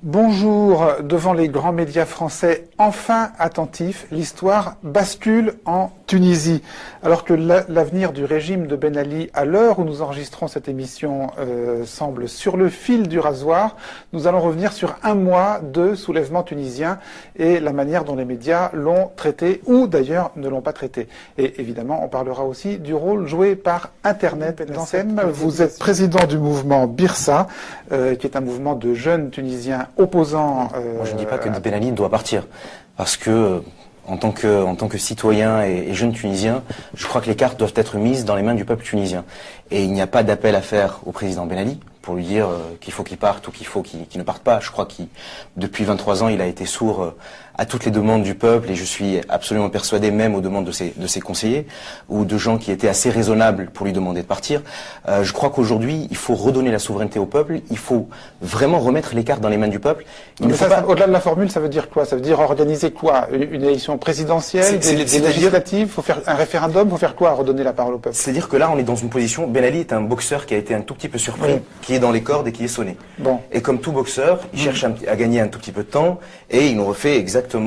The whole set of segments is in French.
Bonjour, devant les grands médias français enfin attentifs, l'histoire bascule en Tunisie. Alors que l'avenir du régime de Ben Ali, à l'heure où nous enregistrons cette émission, semble sur le fil du rasoir, nous allons revenir sur un mois de soulèvement tunisien et la manière dont les médias l'ont traité ou d'ailleurs ne l'ont pas traité. Et évidemment, on parlera aussi du rôle joué par Internet. Vous êtes président du mouvement Birsa, qui est un mouvement de jeunes Tunisiens opposants. Moi, je ne dis pas que Ben Ali doit partir, parce que en tant que citoyen et jeune Tunisien, je crois que les cartes doivent être mises dans les mains du peuple tunisien. Et il n'y a pas d'appel à faire au président Ben Ali pour lui dire qu'il faut qu'il parte ou qu'il faut qu'il ne parte pas. Je crois qu'il, depuis 23 ans, il a été sourd à toutes les demandes du peuple, et je suis absolument persuadé, même aux demandes de ses conseillers ou de gens qui étaient assez raisonnables pour lui demander de partir. Je crois qu'aujourd'hui, il faut redonner la souveraineté au peuple, il faut vraiment remettre les cartes dans les mains du peuple. Au-delà de la formule, ça veut dire quoi? Ça veut dire organiser quoi? Une élection présidentielle, des législatives? Il faut faire un référendum? Il faut faire quoi? Redonner la parole au peuple? C'est-à-dire que là, on est dans une position... Ben Ali est un boxeur qui a été un tout petit peu surpris, oui, qui est dans les cordes et qui est sonné. Bon. Et comme tout boxeur, il cherche à gagner un tout petit peu de temps, et il nous refait exactement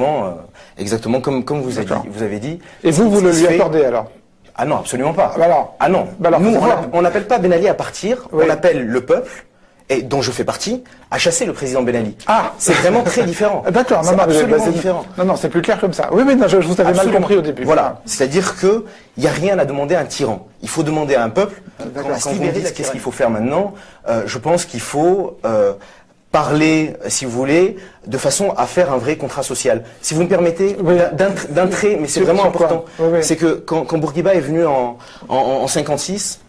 comme vous avez dit. Et vous le lui accordez alors? Ah non, absolument pas. Ah non. Nous, on n'appelle pas Ben Ali à partir, oui, on appelle le peuple, et dont je fais partie, à chasser le président Ben Ali. Ah, c'est vraiment très différent. D'accord, c'est absolument différent. Non, c'est plus clair comme ça. Oui, mais non, je vous avais mal compris au début. Voilà, c'est-à-dire que il n'y a rien à demander à un tyran. Il faut demander à un peuple. Quand vous me dites qu'est-ce qu'il faut faire maintenant, je pense qu'il faut parler, si vous voulez, de façon à faire un vrai contrat social. Si vous me permettez, oui, d'un trait, mais c'est vraiment important, c'est que quand Bourguiba est venu en 56,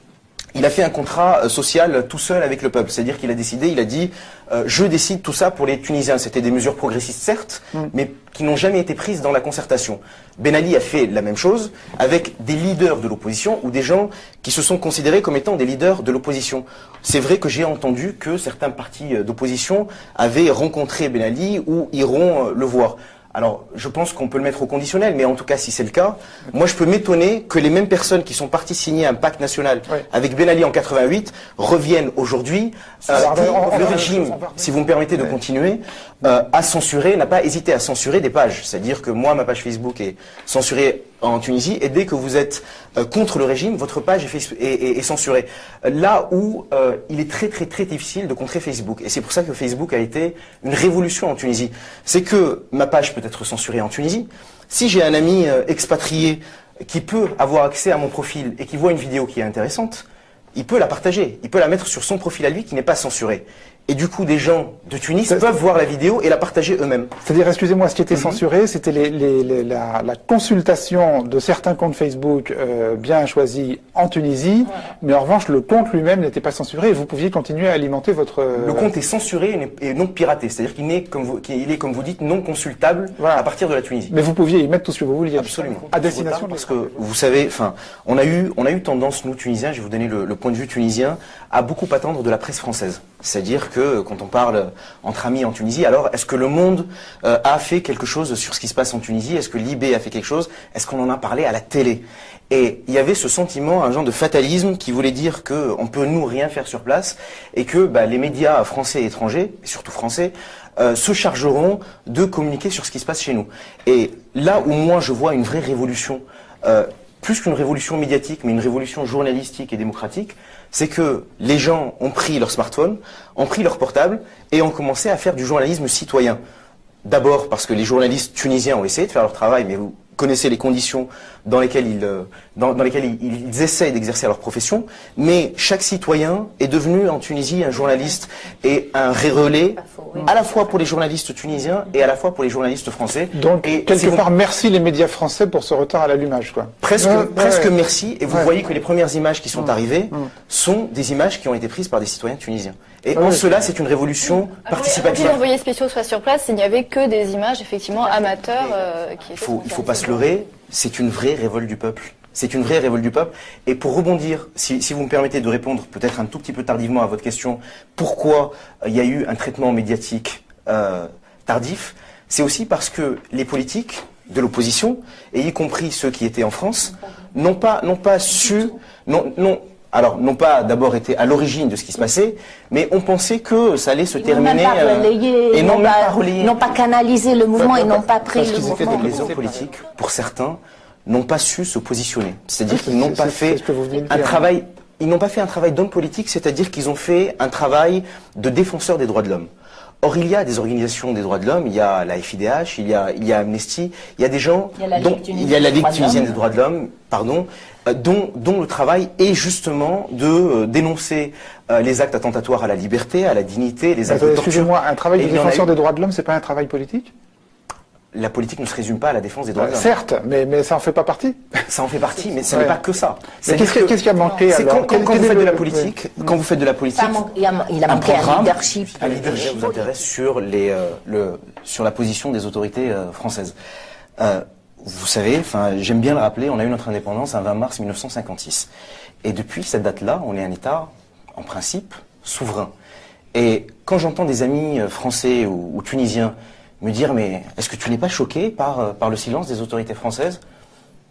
il a fait un contrat social tout seul avec le peuple. C'est-à-dire qu'il a décidé, il a dit je décide tout ça pour les Tunisiens. C'était des mesures progressistes, certes, mais qui n'ont jamais été prises dans la concertation. Ben Ali a fait la même chose avec des leaders de l'opposition ou des gens qui se sont considérés comme étant des leaders de l'opposition. C'est vrai que j'ai entendu que certains partis d'opposition avaient rencontré Ben Ali ou iront le voir. Alors, je pense qu'on peut le mettre au conditionnel, mais en tout cas, si c'est le cas, moi je peux m'étonner que les mêmes personnes qui sont parties signer un pacte national avec Ben Ali en 88 reviennent aujourd'hui. Le régime, si vous me permettez de continuer, a censuré, n'a pas hésité à censurer des pages. C'est-à-dire que moi, ma page Facebook est censurée en Tunisie, et dès que vous êtes contre le régime, votre page est censurée. Là où il est très difficile de contrer Facebook. Et c'est pour ça que Facebook a été une révolution en Tunisie. C'est que ma page peut être censurée en Tunisie. Si j'ai un ami expatrié qui peut avoir accès à mon profil et qui voit une vidéo qui est intéressante, il peut la partager, il peut la mettre sur son profil à lui qui n'est pas censuré. Et du coup, des gens de Tunis peuvent voir la vidéo et la partager eux-mêmes. C'est-à-dire, excusez-moi, ce qui était censuré, c'était la consultation de certains comptes Facebook bien choisis en Tunisie, mais en revanche, le compte lui-même n'était pas censuré et vous pouviez continuer à alimenter votre... Le compte est censuré et non piraté, c'est-à-dire qu'il est, comme vous dites, non consultable à partir de la Tunisie. Mais vous pouviez y mettre tout ce que vous vouliez. Absolument. À destination parce que, vous savez, on a eu tendance, nous, Tunisiens, je vais vous donner le point de vue tunisien, à beaucoup attendre de la presse française. C'est-à-dire que quand on parle entre amis en Tunisie, alors est-ce que Le Monde a fait quelque chose sur ce qui se passe en Tunisie? Est-ce que Libé a fait quelque chose? Est-ce qu'on en a parlé à la télé? Et il y avait ce sentiment, un genre de fatalisme qui voulait dire qu'on peut nous rien faire sur place et que les médias français et étrangers, et surtout français, se chargeront de communiquer sur ce qui se passe chez nous. Et là où moi je vois une vraie révolution, plus qu'une révolution médiatique, mais une révolution journalistique et démocratique, c'est que les gens ont pris leur smartphone, ont pris leur portable et ont commencé à faire du journalisme citoyen. D'abord parce que les journalistes tunisiens ont essayé de faire leur travail, mais vous connaissez les conditions dans lesquelles ils essayent d'exercer leur profession, mais chaque citoyen est devenu en Tunisie un journaliste et un relais à la fois pour les journalistes tunisiens et à la fois pour les journalistes français. Donc, quelque part, merci les médias français pour ce retard à l'allumage, quoi. Presque merci, et vous voyez que les premières images qui sont arrivées sont des images qui ont été prises par des citoyens tunisiens. Et en cela, c'est une révolution participative. Avant que les envoyés spéciaux soient sur place, il n'y avait que des images, effectivement, amateurs qui étaient... Il faut pas se leurrer, c'est une vraie révolte du peuple. C'est une vraie révolte du peuple. Et pour rebondir, si vous me permettez de répondre peut-être un tout petit peu tardivement à votre question, pourquoi il y a eu un traitement médiatique tardif, c'est aussi parce que les politiques de l'opposition, et y compris ceux qui étaient en France, n'ont pas su... alors n'ont pas d'abord été à l'origine de ce qui se passait, mais on pensait que ça allait se terminer. Et n'ont pas canalisé le mouvement, et n'ont pas pris le mouvement. Les hommes politiques, pour certains, n'ont pas su se positionner. C'est-à-dire qu'ils n'ont pas fait un travail. Ils n'ont pas fait un travail d'homme politique, c'est-à-dire qu'ils ont fait un travail de défenseur des droits de l'homme. Or, il y a des organisations des droits de l'homme, il y a la FIDH, il y a Amnesty, il y a des gens, il y a la Ligue tunisienne des droits de l'homme, pardon, dont le travail est justement de dénoncer les actes attentatoires à la liberté, à la dignité, les actes de torture. Excusez-moi, un travail de défenseur des droits de l'homme, c'est pas un travail politique ? La politique ne se résume pas à la défense des droits de l'homme. Certes, mais ça en fait pas partie. Ça en fait partie, mais ce n'est pas que ça. Qu'est-ce qui a manqué alors ? Quand vous faites de la politique, quand vous faites de la politique, il a manqué un leadership. Un leadership vous intéresse sur sur la position des autorités françaises. Vous savez, j'aime bien le rappeler, on a eu notre indépendance un 20 mars 1956. Et depuis cette date-là, on est un État, en principe, souverain. Et quand j'entends des amis français ou tunisiens me dire, mais est-ce que tu n'es pas choqué par le silence des autorités françaises?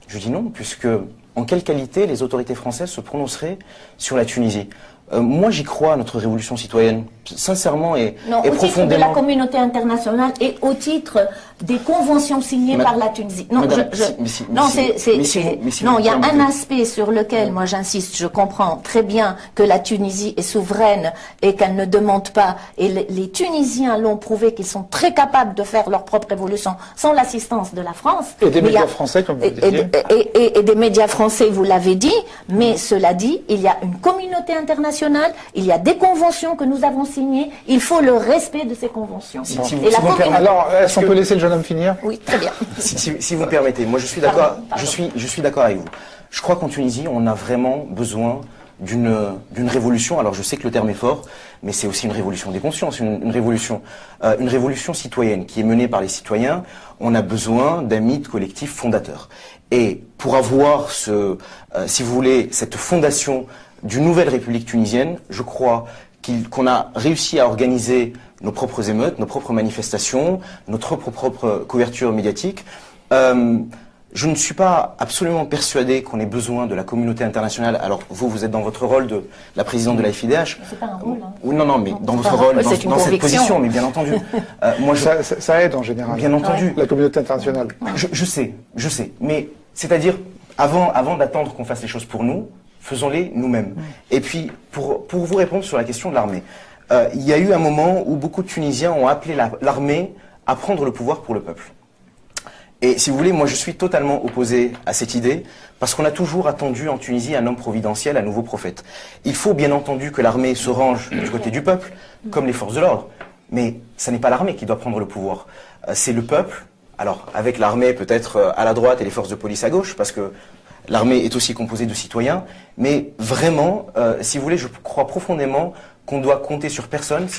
Je dis non, puisque en quelle qualité les autorités françaises se prononceraient sur la Tunisie? Moi, j'y crois à notre révolution citoyenne, sincèrement et profondément. Au titre de la communauté internationale et au titre des conventions signées par la Tunisie. Non, il y a un aspect sur lequel moi j'insiste. Je comprends très bien que la Tunisie est souveraine et qu'elle ne demande pas. Et les Tunisiens l'ont prouvé qu'ils sont très capables de faire leur propre révolution sans l'assistance de la France. Et des médias français, comme vous le disiez. Et des médias français, vous l'avez dit. Mais cela dit, il y a une communauté internationale. Il y a des conventions que nous avons signées. Il faut le respect de ces conventions. Alors, est-ce qu'on peut laisser le jeune homme finir? Oui, très bien. Si vous me permettez, moi je suis d'accord. Je suis d'accord avec vous. Je crois qu'en Tunisie, on a vraiment besoin d'une révolution. Alors je sais que le terme est fort, mais c'est aussi une révolution des consciences, une révolution citoyenne qui est menée par les citoyens. On a besoin d'un mythe collectif fondateur. Et pour avoir si vous voulez, cette fondation d'une nouvelle République tunisienne, je crois qu'on a réussi à organiser nos propres émeutes, nos propres manifestations, notre propre couverture médiatique. Je ne suis pas absolument persuadé qu'on ait besoin de la communauté internationale. Alors vous êtes dans votre rôle de la présidente de la FIDH. C'est pas un rôle. Hein. Non, mais dans votre rôle, dans cette position, mais bien entendu. Moi, ça aide en général. Bien entendu. La communauté internationale. Je sais. Mais c'est-à-dire, avant d'attendre qu'on fasse les choses pour nous, faisons-les nous-mêmes. Et puis, pour vous répondre sur la question de l'armée, il y a eu un moment où beaucoup de Tunisiens ont appelé l'armée à prendre le pouvoir pour le peuple. Et si vous voulez, moi je suis totalement opposé à cette idée, parce qu'on a toujours attendu en Tunisie un homme providentiel, un nouveau prophète. Il faut bien entendu que l'armée se range du côté du peuple, comme les forces de l'ordre. Mais ce n'est pas l'armée qui doit prendre le pouvoir, c'est le peuple. Alors, avec l'armée peut-être à la droite et les forces de police à gauche, parce que l'armée est aussi composée de citoyens, mais vraiment, si vous voulez, je crois profondément qu'on doit compter sur personne.